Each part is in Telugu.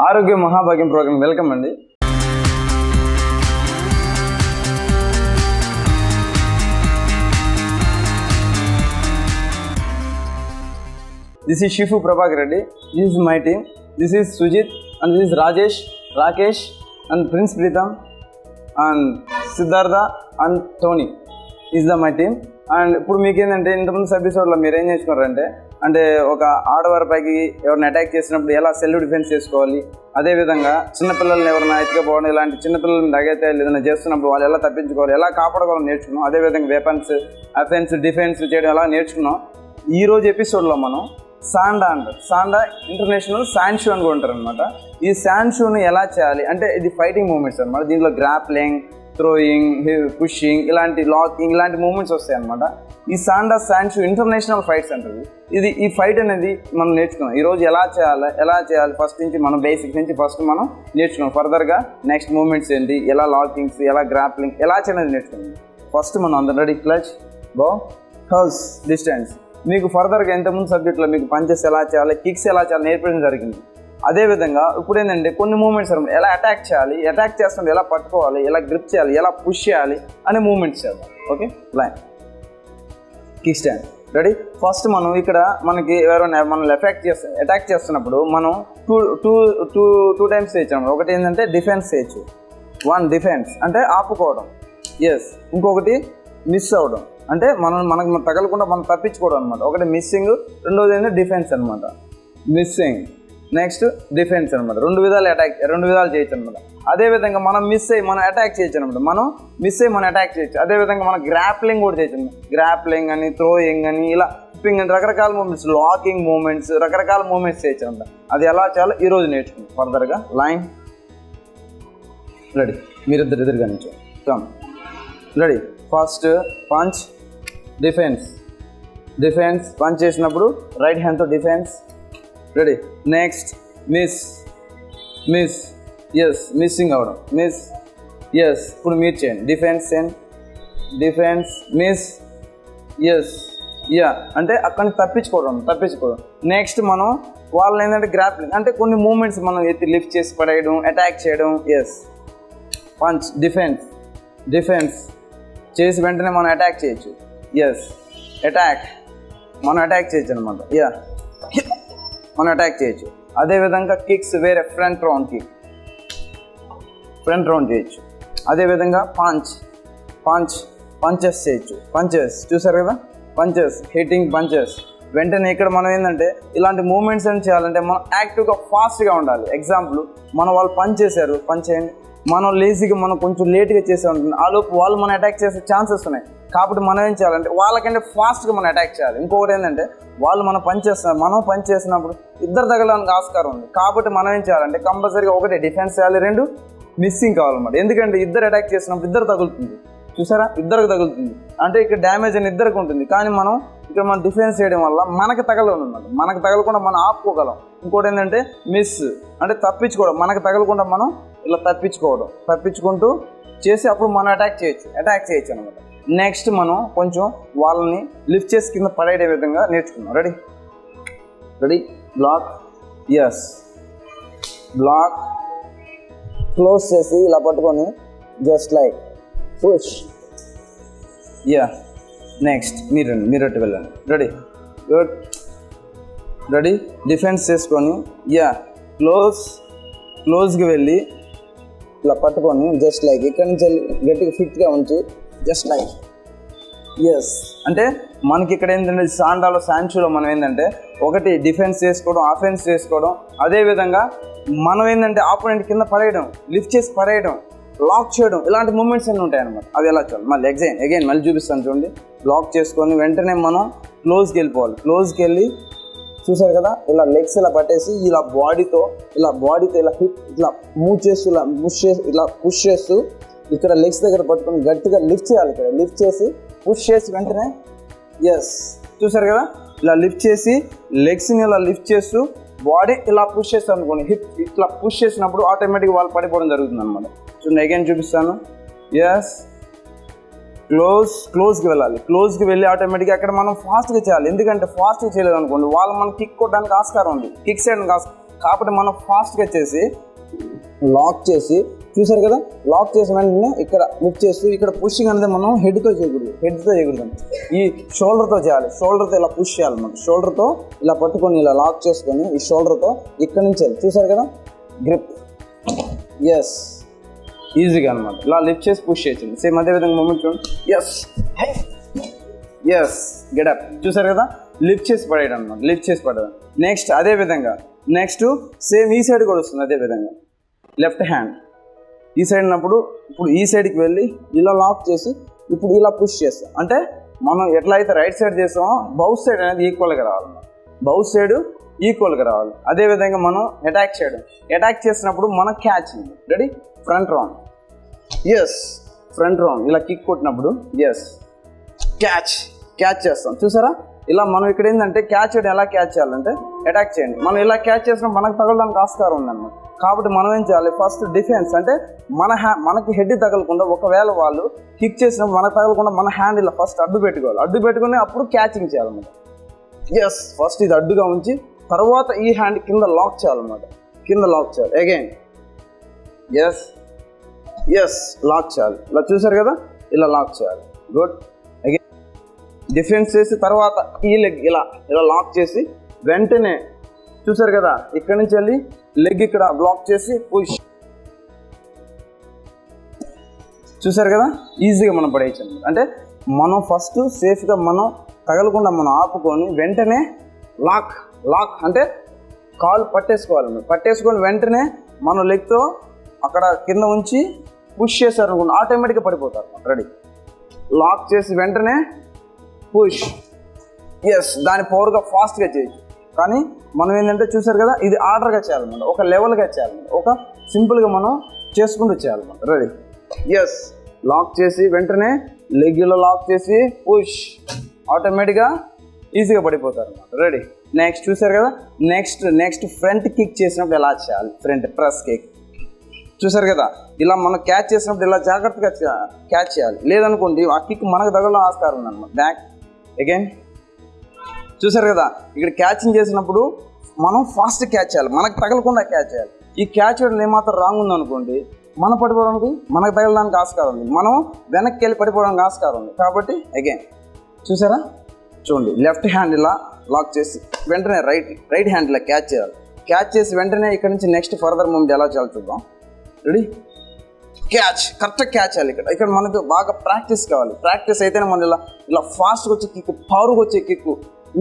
ఆరోగ్య మహాభాగ్యం ప్రోగ్రామ్ వెల్కమ్ అండి. This is Shifu Prabhakar Reddy. This is my team. This is Sujit and this is Rajesh, Rakesh and Prince Pritham and Siddhartha and Tony. This is my team. And ఇప్పుడు మీకు ఏంటంటే ఇంతకుముందు ఎపిసోడ్లో మీరు ఏం చేసుకున్నారంటే ఒక ఆడవారిపైకి ఎవరిని అటాక్ చేసినప్పుడు ఎలా సెల్ఫ్ డిఫెన్స్ చేసుకోవాలి, అదేవిధంగా చిన్నపిల్లల్ని ఎవరైనా ఎత్తుకపోవడం, ఇలాంటి చిన్నపిల్లల్ని తగ్గైతే ఏదైనా చేస్తున్నప్పుడు వాళ్ళు ఎలా తప్పించుకోవాలి, ఎలా కాపాడుకోవాలని నేర్చుకున్నాం. అదేవిధంగా వెపన్స్, అఫెన్స్, డిఫెన్స్ చేయడం ఎలా నేర్చుకున్నాం. ఈరోజు ఎపిసోడ్లో మనం సాండా ఇంటర్నేషనల్ శాండ్ షూ అని ఉంటారు అనమాట. ఈ శాండ్ షూని ఎలా చేయాలి అంటే ఇది ఫైటింగ్ మూమెంట్స్ అనమాట. దీంట్లో గ్రాప్లింగ్, థ్రోయింగ్, పుషింగ్, ఇలాంటి లాకింగ్, ఇలాంటి మూమెంట్స్ వస్తాయి అనమాట. ఈ శాండ్ షూ ఇంటర్నేషనల్ ఫైట్స్ అంటారు. ఈ ఫైట్ అనేది మనం నేర్చుకున్నాం. ఈరోజు ఎలా చేయాలి ఫస్ట్ నుంచి మనం బేసిక్స్ నుంచి ఫస్ట్ మనం నేర్చుకున్నాం. ఫర్దర్గా నెక్స్ట్ మూమెంట్స్ ఏంటి, ఎలా లాకింగ్స్, ఎలా గ్రాప్లింగ్, ఎలా చేయాలని నేర్చుకున్నాం. ఫస్ట్ మనం అందరం రెడీ, క్లచ్, బౌ, హౌస్, డిస్టెన్స్. మీకు ఫర్దర్గా ఇంతకుముందు సబ్జెక్ట్లో మీకు పంచెస్ ఎలా చేయాలి, కిక్స్ ఎలా చేయాలి నేర్పించడం జరిగింది. అదేవిధంగా ఇప్పుడు ఏంటంటే కొన్ని మూమెంట్స్ ఎలా అటాక్ చేయాలి, అటాక్ చేస్తుంటే ఎలా పట్టుకోవాలి, ఎలా గ్రిప్ చేయాలి, ఎలా పుష్ చేయాలి అనే మూమెంట్స్ చేద్దాం. Okay, line, kick stand, ready. First మనం ఇక్కడ మనకి ఎవరైనా మనల్ని అటాక్ చేస్తున్నప్పుడు మనం టూ టైమ్స్ చేయొచ్చు. ఒకటి ఏంటంటే డిఫెన్స్ చేయొచ్చు. వన్ డిఫెన్స్ అంటే ఆపుకోవడం, ఎస్. ఇంకొకటి మిస్ అవ్వడం అంటే మనకు తగలకుండా మనం తప్పించుకోవడం అనమాట. ఒకటి మిస్సింగ్, రెండోది ఏంటంటే డిఫెన్స్ అనమాట. మిస్సింగ్ నెక్స్ట్ డిఫెన్స్ అనమాట. రెండు విధాలు చేయొచ్చు అనమాట. అదేవిధంగా మనం అటాక్ చేయొచ్చు అనమాట. మనం అటాక్ చేయొచ్చు. అదేవిధంగా మనం గ్రాప్లింగ్ కూడా చేయొచ్చు. గ్రాప్లింగ్ అని, థ్రోయింగ్ అని, ఇలా హిప్పింగ్ అని రకరకాల మూమెంట్స్, లాకింగ్ మూమెంట్స్, రకరకాల మూమెంట్స్ చేయొచ్చు అనమాట. అది ఎలా చేయాలో ఈరోజు నేర్చుకుంటాం. ఫర్దర్గా లైన్, రెడీ. మీరిద్దరు ఎదురుగా నుంచి come, ready. First punch, defence punch చేసినప్పుడు రైట్ హ్యాండ్తో defence, ready. Next miss, yes, missing అవ్వడం, మిస్, ఎస్. ఇప్పుడు మీరు చేయండి, డిఫెన్స్, మిస్, ఎస్, యా, అంటే అక్కడిని తప్పించుకోవడం. నెక్స్ట్ మనం వాళ్ళని ఏంటంటే గ్రాప్లింగ్ అంటే కొన్ని మూమెంట్స్ మనం ఎత్తి లిఫ్ట్ చేసి పడేయడం, అటాక్ చేయడం, ఎస్. పంచ్, డిఫెన్స్ చేసి వెంటనే మనం అటాక్ చేయొచ్చు, ఎస్. మనం అటాక్ చేయొచ్చు అనమాట, యా, మనం అటాక్ చేయొచ్చు. అదేవిధంగా కిక్స్ వేరే, ఫ్రంట్ రౌండ్ చేయొచ్చు. అదేవిధంగా పంచెస్ చేయొచ్చు. పంచెస్ చూసారు కదా, హిట్టింగ్ పంచెస్. వెంటనే ఇక్కడ మనం ఏంటంటే ఇలాంటి మూమెంట్స్ ఏం చేయాలంటే మనం యాక్టివ్గా ఫాస్ట్గా ఉండాలి. ఎగ్జాంపుల్, వాళ్ళు పంచ్ చేయండి, మనం లేజీగా మనం కొంచెం లేట్గా చేసే ఉంటుంది. ఆలోపు వాళ్ళు మనం అటాక్ చేసే ఛాన్సెస్ ఉన్నాయి. కాబట్టి మనం ఏం చేయాలంటే వాళ్ళకంటే ఫాస్ట్గా మనం అటాక్ చేయాలి. ఇంకొకటి ఏంటంటే వాళ్ళు మనం పని చేసినప్పుడు ఇద్దరు తగలడానికి ఆస్కారం ఉంది. కాబట్టి మనం ఏం చేయాలంటే కంపల్సరీగా ఒకటి డిఫెన్స్ చేయాలి, రెండు మిస్సింగ్ కావాలన్నమాట. ఎందుకంటే ఇద్దరు అటాక్ చేసినప్పుడు ఇద్దరు తగులుతుంది. చూసారా, ఇద్దరికి తగులుతుంది అంటే ఇక్కడ డ్యామేజ్ అని ఇద్దరికి ఉంటుంది. కానీ మనం డిఫెన్స్ చేయడం వల్ల మనకు తగలన్నమాట. మనకు తగలకుండా మనం ఆపుకోగలం. ఇంకోటి ఏంటంటే మిస్ అంటే తప్పించుకోవడం. మనకు తగలకుండా మనం ఇలా తప్పించుకుంటూ చేసి అప్పుడు మనం అటాక్ చేయొచ్చు అనమాట. నెక్స్ట్ మనం కొంచెం వాళ్ళని లిఫ్ట్ చేసి కింద పడేయ విధంగా నేర్చుకున్నాం. Ready, block, yes, block, close చేసి ఇలా పట్టుకొని just like push, yeah. Next మీరు అటు వెళ్ళండి, రెడీ, గుడ్, రెడీ. డిఫెన్స్ చేసుకొని, యా, క్లోజ్కి వెళ్ళి ఇలా పట్టుకొని జస్ట్ లైక్ ఇక్కడి నుంచి గట్టిగా ఫిట్గా ఉంచి జస్ట్ లైక్, ఎస్. అంటే మనకి ఇక్కడ ఏంటంటే శాండ్ షూలో మనం ఏంటంటే ఒకటి డిఫెన్స్ చేసుకోవడం, ఆఫెన్స్ చేసుకోవడం. అదేవిధంగా మనం ఏంటంటే ఆపోనెంట్ కింద పడేయడం, లిఫ్ట్ చేసి పడేయడం, లాక్ చేయడం, ఇలాంటి మూమెంట్స్ అన్నీ ఉంటాయి అనమాట. అవి ఎలా చూడాలి మళ్ళీ అగైన్ మళ్ళీ చూపిస్తాను చూడండి. లాక్ చేసుకొని వెంటనే మనం క్లోజ్కి వెళ్ళిపోవాలి. క్లోజ్కి వెళ్ళి చూసారు కదా, ఇలా లెగ్స్ ఇలా పట్టేసి ఇలా బాడీతో ఇలా హిప్ ఇట్లా మూవ్ చేస్తూ ఇలా పుష్ చేస్తూ ఇక్కడ లెగ్స్ దగ్గర పట్టుకొని గట్టిగా లిఫ్ట్ చేయాలి. ఇక్కడ లిఫ్ట్ చేసి పుష్ చేసి వెంటనే, ఎస్, చూసారు కదా, ఇలా లిఫ్ట్ చేసి లెగ్స్ని ఇలా లిఫ్ట్ చేస్తూ బాడీ ఇలా పుష్ చేస్తాం అనుకోండి. హిప్ ఇట్లా పుష్ చేసినప్పుడు ఆటోమేటిక్గా వాళ్ళు పడిపోవడం జరుగుతుంది అనమాట. చూడండి, అగైన్ చూపిస్తాను, ఎస్. క్లోజ్కి వెళ్ళాలి. క్లోజ్కి వెళ్ళి ఆటోమేటిక్గా అక్కడ మనం ఫాస్ట్గా చేయాలి. ఎందుకంటే ఫాస్ట్గా చేయలేదు అనుకోండి వాళ్ళు మనం కిక్ కొట్టడానికి ఆస్కారం ఉంది, కిక్ చేయడానికి కాబట్టి మనం ఫాస్ట్గా చేసి లాక్ చేసి, చూసారు కదా, లాక్ చేసిన వెంటనే ఇక్కడ లిఫ్ట్ చేస్తూ ఇక్కడ పుషింగ్ అనేది మనం హెడ్తో చేయకూడదు, ఈ షోల్డర్తో చేయాలి. షోల్డర్తో ఇలా పుష్ చేయాలి. మనం షోల్డర్తో ఇలా పట్టుకొని ఇలా లాక్ చేసుకొని ఈ షోల్డర్తో ఇక్కడ నుంచి వెళ్ళి, చూసారు కదా, గ్రిప్. ఎస్, ఈజీగా అనమాట. ఇలా లిఫ్ట్ చేసి పుష్ చేయండి. సేమ్ అదేవిధంగా మూమెంట్ చూడండి. ఎస్ గెటప్, చూసారు కదా, లిఫ్ట్ చేసి పడేయడం అనమాట, లిఫ్ట్ చేసి పడేయడం. నెక్స్ట్ అదేవిధంగా సేమ్ ఈ సైడ్ కూడా వస్తుంది. అదేవిధంగా లెఫ్ట్ హ్యాండ్ ఈ సైడ్ ఉన్నప్పుడు ఇప్పుడు ఈ సైడ్కి వెళ్ళి ఇలా లాక్ చేసి ఇప్పుడు ఇలా పుష్ చేస్తాం. అంటే మనం ఎట్లా అయితే రైట్ సైడ్ చేస్తామో బౌత్ సైడ్ అనేది ఈక్వల్గా రావాలి, బౌత్ సైడ్ ఈక్వల్గా రావాలి. అదేవిధంగా మనం అటాక్ చేసినప్పుడు మనం catch, ready, front round. Yes, front round ఇలా కిక్ కొట్టినప్పుడు ఎస్ క్యాచ్ చేస్తాం. చూసారా, ఇలా మనం ఇక్కడ ఏంటంటే క్యాచ్ చేయడం, ఎలా క్యాచ్ చేయాలంటే అటాక్ చేయండి. మనం ఇలా క్యాచ్ చేసినప్పుడు మనకు తగలడానికి ఆస్కారం ఉందన్నమాట. కాబట్టి మనం ఏం చేయాలి, ఫస్ట్ డిఫెన్స్ అంటే మనకి హెడ్ తగలకుండా, ఒకవేళ వాళ్ళు కిక్ చేసినప్పుడు మనకు తగలకుండా మన హ్యాండ్ ఇలా ఫస్ట్ అడ్డు పెట్టుకొని అప్పుడు క్యాచింగ్ చేయాలన్నమాట. ఎస్, ఫస్ట్ ఇది అడ్డుగా ఉంచి తర్వాత ఈ హ్యాండ్ కింద లాక్ చేయాలన్నమాట, అగైన్ ఎస్ లాక్ చేయాలి. ఇలా చూసారు కదా, ఇలా లాక్ చేయాలి. గుడ్. అగైన్ డిఫెన్స్ చేసి తర్వాత ఈ లెగ్ ఇలా లాక్ చేసి వెంటనే, చూసారు కదా, ఇక్కడ నుంచి వెళ్ళి లెగ్ ఇక్కడ బ్లాక్ చేసి పుష్, చూసారు కదా, ఈజీగా మనం పడేయచ్చు. అంటే మనం ఫస్ట్ సేఫ్గా మనం తగలకుండా మనం ఆపుకొని వెంటనే లాక్ అంటే కాలు పట్టేసుకొని వెంటనే మనం లెగ్తో అక్కడ కింద ఉంచి పుష్ చేశారు అనుకోండి, ఆటోమేటిక్గా పడిపోతారు. రెడీ, లాక్ చేసి వెంటనే పుష్. ఎస్, దాని పవర్గా ఫాస్ట్గా చేయొచ్చు. కానీ మనం ఏంటంటే చూసారు కదా, ఇది ఆర్డర్గా చేయాలన్నమాట, ఒక లెవెల్గా చేయాలన్నమాట, ఒక సింపుల్గా మనం చేసుకుంటూ చేయాలన్నమాట. రెడీ, ఎస్, లాక్ చేసి వెంటనే లెగ్లో లాక్ చేసి పుష్, ఆటోమేటిక్గా ఈజీగా పడిపోతారు అన్నమాట. రెడీ. నెక్స్ట్ చూసారు కదా, నెక్స్ట్ ఫ్రంట్ కిక్ చేసినప్పుడు ఎలా చేయాలి, ఫ్రంట్ ప్రెస్ కిక్. చూసారు కదా, ఇలా మనం క్యాచ్ చేసినప్పుడు ఇలా జాగ్రత్తగా క్యాచ్ చేయాలి. లేదనుకోండి ఆ కిక్ మనకు తగలడం ఆస్కారం ఉందన్నమాట. బ్యాక్ అగైన్, చూసారు కదా, ఇక్కడ క్యాచింగ్ చేసినప్పుడు మనం ఫాస్ట్ క్యాచ్ చేయాలి, మనకు తగలకుండా క్యాచ్ చేయాలి. ఈ క్యాచ్ చేయడం ఏమాత్రం రాంగ్ ఉందనుకోండి, మనం పడిపోవడానికి, మనకు తగలడానికి ఆస్కారం ఉంది, మనం వెనక్కి వెళ్ళి పడిపోవడానికి ఆస్కారం ఉంది. కాబట్టి అగైన్ చూసారా, చూడండి, లెఫ్ట్ హ్యాండ్ ఇలా లాక్ చేసి వెంటనే రైట్ హ్యాండ్ ఇలా క్యాచ్ చేయాలి. క్యాచ్ చేసి వెంటనే ఇక్కడ నుంచి నెక్స్ట్ ఫర్దర్ మూమెంట్ ఎలా చేయాలి చూద్దాం. రెడీ, కరెక్ట్గా క్యాచ్ చేయాలి. ఇక్కడ మనకు బాగా ప్రాక్టీస్ కావాలి. ప్రాక్టీస్ అయితేనే మనం ఇలా ఫాస్ట్గా వచ్చే కిక్, పవర్గా వచ్చే కిక్,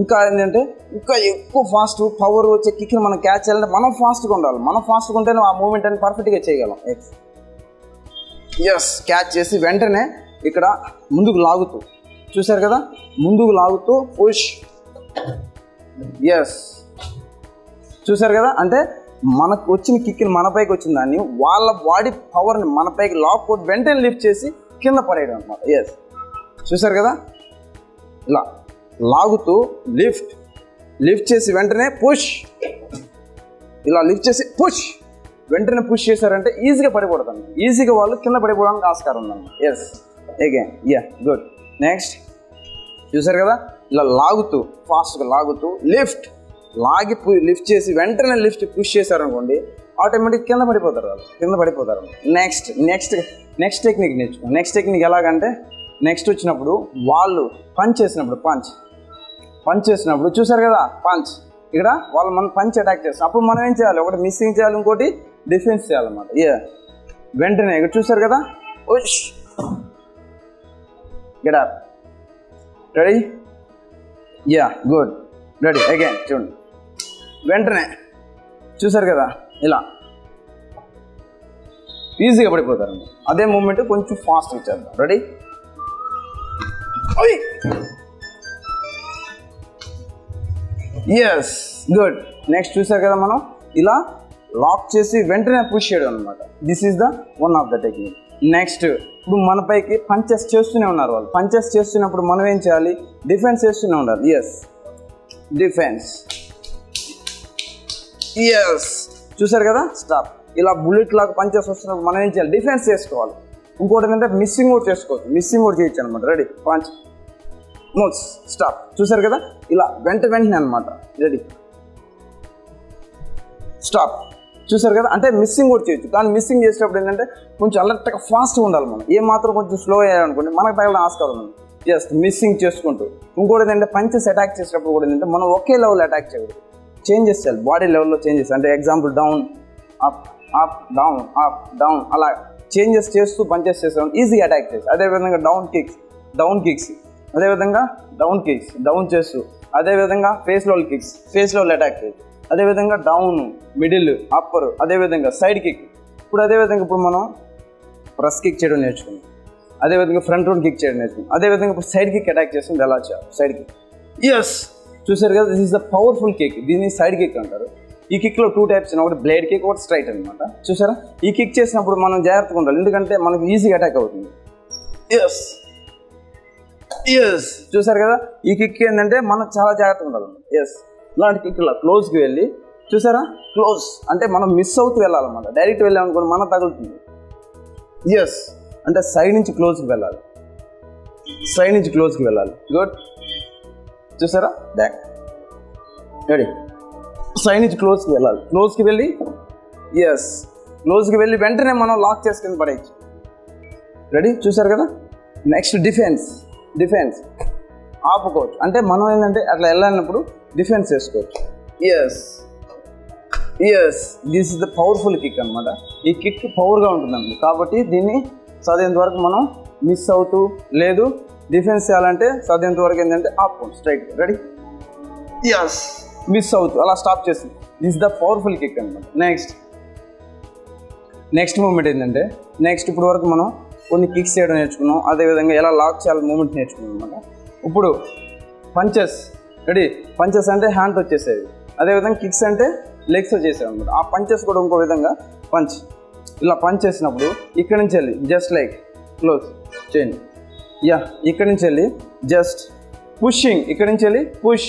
ఇంకా ఏంటంటే ఇంకా ఎక్కువ ఫాస్ట్ పవర్ వచ్చే కిక్ని మనం క్యాచ్ చేయాలంటే మనం ఫాస్ట్గా ఉండాలి. మనం ఫాస్ట్గా ఉంటేనే ఆ మూమెంట్ అని పర్ఫెక్ట్గా చేయగలం. ఎస్, క్యాచ్ చేసి వెంటనే ఇక్కడ ముందుకు లాగుతూ, చూసారు కదా, ముందుకు లాగుతూ పుష్. ఎస్, చూసారు కదా, అంటే మనకు వచ్చిన కిక్ని మన పైకి వచ్చిన దాన్ని వాళ్ళ బాడీ పవర్ని మన పైకి లాక్ కొట్టి వెంటనే లిఫ్ట్ చేసి కింద పడేయడం అనమాట. ఎస్, చూసారు కదా, ఇలా లాగుతూ లిఫ్ట్ చేసి వెంటనే పుష్, ఇలా లిఫ్ట్ చేసి పుష్, వెంటనే పుష్ చేశారంటే ఈజీగా పడిపోతాను, ఈజీగా వాళ్ళు కింద పడిపోవడానికి ఆస్కారం ఉందన్నమాట. Yes, again good. నెక్స్ట్ చూసారు కదా, ఇలా లాగుతూ ఫాస్ట్గా లాగుతూ లిఫ్ట్ చేసి వెంటనే పుష్ చేశారనుకోండి, ఆటోమేటిక్ కింద పడిపోతారు. నెక్స్ట్ టెక్నిక్ నేర్చుకో. నెక్స్ట్ టెక్నిక్ ఎలాగంటే, నెక్స్ట్ వచ్చినప్పుడు వాళ్ళు పంచ్ చేసినప్పుడు చూసారు కదా, పంచ్ ఇక్కడ వాళ్ళు మనం పంచ్ అటాక్ చేస్తాం, అప్పుడు మనం ఏం చేయాలి, ఒకటి మిస్సింగ్ చేయాలి, ఇంకోటి డిఫెన్స్ చేయాలన్నమాట. వెంటనే ఇక్కడ చూసారు కదా, get up, ready, good, ready, again చూడండి, వెంటనే చూసారు కదా, ఇలా ఈజీగా పడిపోతారు. అదే మూమెంట్ కొంచెం ఫాస్ట్గా చేద్దాం. Ready, yes, good. నెక్స్ట్ చూసారు కదా, మనం ఇలా లాక్ చేసి వెంటనే పుష్ చేయడం అనమాట. This is the one of the technique. Next ఇప్పుడు మన పైకి పంచెస్ చేస్తూనే ఉన్నారు వాళ్ళు. పంచెస్ చేస్తున్నప్పుడు మనం ఏం చేయాలి, డిఫెన్స్ చేస్తూనే ఉండాలి. Yes, defence. ఎస్, చూసారు కదా, స్టాప్. ఇలా బుల్లెట్ లాగా పంచెస్ వస్తున్నప్పుడు మనం ఏం చేయాలి, డిఫెన్స్ చేసుకోవాలి. ఇంకోటి ఏంటంటే మిస్సింగ్ కూడా చేసుకోవచ్చు, మిస్సింగ్ కూడా చేయొచ్చు అనమాట. Ready, punch, moves, stop. చూసారు కదా, ఇలా వెంటనే అనమాట. Ready, stop. చూసారు కదా, అంటే మిస్సింగ్ కూడా చేయొచ్చు. కానీ మిస్సింగ్ చేసేటప్పుడు ఏంటంటే కొంచెం అలర్ట్గా ఫాస్ట్గా ఉండాలి. మనం ఏ మాత్రం కొంచెం స్లో అయ్యారనుకోండి మనకు తగలడం ఆస్కారం ఉంది. జస్ట్ మిస్సింగ్ చేసుకుంటూ. ఇంకోటి ఏంటంటే పంచెస్ అటాక్ చేసేటప్పుడు కూడా ఏంటంటే మనం ఒకే లెవెల్ అటాక్ చేయకూడదు, చేంజెస్ చేయాలి. బాడీ లెవెల్లో చేంజెస్, అంటే example down up up down up down అలా చేంజెస్ చేస్తూ పంచెస్ చేస్తాం, ఈజీగా అటాక్ చేసి. అదేవిధంగా డౌన్ కిక్స్, అదేవిధంగా డౌన్ చేస్తూ, అదేవిధంగా ఫేస్ లెవెల్ అటాక్ చేయొచ్చు. అదేవిధంగా డౌన్, మిడిల్, అప్పర్, అదేవిధంగా సైడ్ కిక్. ఇప్పుడు మనం ప్రెస్ కిక్ చేయడం నేర్చుకున్నాం, అదేవిధంగా ఫ్రంట్ రౌండ్ కిక్ చేయడం నేర్చుకున్నాం. అదేవిధంగా ఇప్పుడు సైడ్ కిక్ అటాక్ చేస్తుంది ఎలా చేయాలి, సైడ్ కిక్. ఎస్, చూసారు కదా, this is the powerful kick. దీన్ని సైడ్ కిక్ అంటారు. ఈ కిక్లో 2 టైప్స్, ఒకటి బ్లేడ్ కిక్, ఒకటి స్ట్రైట్ అనమాట. చూసారా, ఈ కిక్ చేసినప్పుడు మనం జాగ్రత్తగా ఉండాలి, ఎందుకంటే మనకు ఈజీగా అటాక్ అవుతుంది. ఎస్, చూసారు కదా, ఈ కిక్ ఏంటంటే మనం చాలా జాగ్రత్తగా ఉండాలి. ఎస్, ఇలాంటి కిక్ ఇలా క్లోజ్కి వెళ్ళి, చూసారా, క్లోజ్ అంటే మనం మిస్ అవుతూ వెళ్ళాలన్నమాట. డైరెక్ట్ వెళ్ళామనుకోండి మన తగులుతుంది. ఎస్, అంటే సైడ్ నుంచి క్లోజ్కి వెళ్ళాలి, గుడ్. చూసారా, బ్యాక్, రెడీ. సైడ్ నుంచి క్లోజ్కి వెళ్ళి ఎస్, క్లోజ్కి వెళ్ళి వెంటనే మనం లాక్ చేసుకుని పడేయచ్చు. రెడీ, చూసారు కదా. నెక్స్ట్ డిఫెన్స్ ఆపుకోవచ్చు, అంటే మనం ఏంటంటే అట్లా వెళ్ళాలన్నప్పుడు డిఫెన్స్ చేసుకోవచ్చు. Yes, this is the powerful kick అనమాట. ఈ కిక్ పవర్గా ఉంటుందండి, కాబట్టి దీన్ని చదివేంత వరకు మనం మిస్ అవుతూ, లేదు డిఫెన్స్ చేయాలంటే చదివేంత వరకు ఏంటంటే ఆపుకోండి స్ట్రైట్. రెడీ, ఎస్, మిస్ అవుతూ అలా స్టాప్ చేస్తుంది. This is the powerful kick అనమాట. నెక్స్ట్ మూమెంట్ ఏంటంటే, ఇప్పుడు వరకు మనం కొన్ని కిక్స్ చేయడం నేర్చుకున్నాం, అదేవిధంగా ఎలా లాక్ చేయాలి మూమెంట్ నేర్చుకున్నాం అనమాట. ఇప్పుడు పంచెస్, రెడీ. పంచెస్ అంటే హ్యాండ్ వచ్చేసేది, అదేవిధంగా కిక్స్ అంటే లెగ్స్ వచ్చేసేవి అనమాట. ఆ పంచెస్ కూడా ఇంకో విధంగా ఇలా పంచ్ చేసినప్పుడు ఇక్కడి నుంచి వెళ్ళి జస్ట్ లైక్ క్లోజ్ చేయండి. ఇక్కడి నుంచి వెళ్ళి జస్ట్ పుషింగ్, ఇక్కడి నుంచి వెళ్ళి పుష్.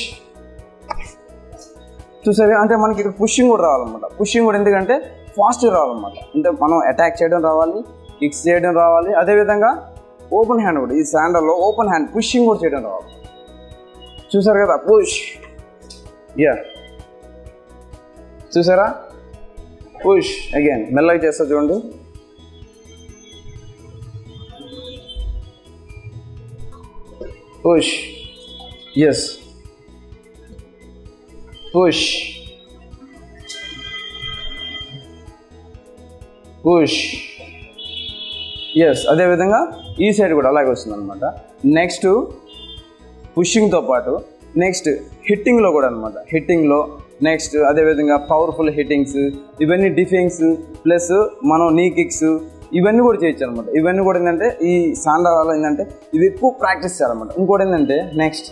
చూసారు, అంటే మనకి ఇక్కడ పుషింగ్ కూడా రావాలన్నమాట. పుషింగ్ కూడా ఎందుకంటే ఫాస్ట్గా రావాలన్నమాట, అంటే మనం అటాక్ చేయడం రావాలి, కిక్స్ చేయడం రావాలి, అదేవిధంగా ఓపెన్ హ్యాండ్ కూడా, ఈ శాండల్లో ఓపెన్ హ్యాండ్ పుషింగ్ కూడా చేయడం రావాలి. చూసారు కదా, పుష్. చూసారా, పుష్. అగైన్ మెల్లగా చేస్తా చూడండి. Push, yes, push, yes. అదేవిధంగా ఈ సైడ్ కూడా అలాగే వస్తుంది అనమాట. నెక్స్ట్ పుషింగ్తో పాటు నెక్స్ట్ హిట్టింగ్లో కూడా అనమాట. హిట్టింగ్లో నెక్స్ట్ అదేవిధంగా పవర్ఫుల్ హిట్టింగ్స్, ఇవన్నీ డిఫెన్స్ ప్లస్ మనం నీ కిక్స్ ఇవన్నీ కూడా చేయొచ్చు అనమాట. ఇవన్నీ కూడా ఏంటంటే ఈ సాండా వల్ల ఏంటంటే ఇది ఎక్కువ ప్రాక్టీస్ చేయాలన్నమాట. ఇంకోటి ఏంటంటే నెక్స్ట్